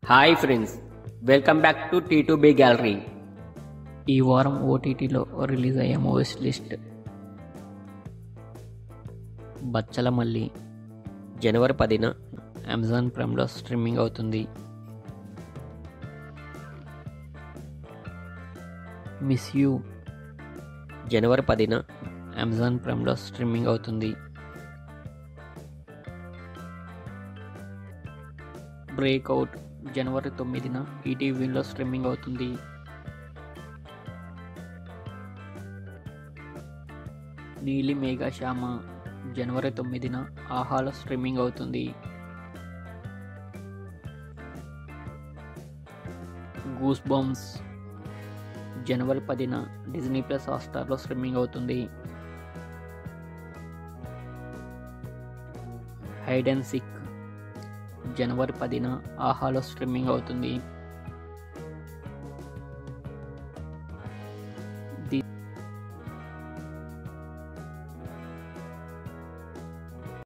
Hi friends, welcome back to T2B గ్యాలరీ. ఈ వారం ఓటీటీలో రిలీజ్ అయ్యే మూవీస్ లిస్ట్. బచ్చలమల్లి జనవరి 10న అమెజాన్ ప్రైమ్లో స్ట్రీమింగ్ అవుతుంది. మిస్ యూ జనవరి 10న అమెజాన్ ప్రైమ్లో స్ట్రీమింగ్ అవుతుంది. బ్రేక్అవుట్ జనవరి 9న ఈటీవీలో స్ట్రీమింగ్ అవుతుంది. నీలి మేఘశ్యామ జనవరి 9న ఆహాలో స్ట్రీమింగ్ అవుతుంది. గూస్ బంప్స్ జనవరి 10న డిజ్నీ ప్లస్ హాట్స్టార్లో స్ట్రీమింగ్ అవుతుంది. హైడ్ అండ్ సీక్ జనవరి 10న ఆహాలో స్ట్రీమింగ్ అవుతుంది.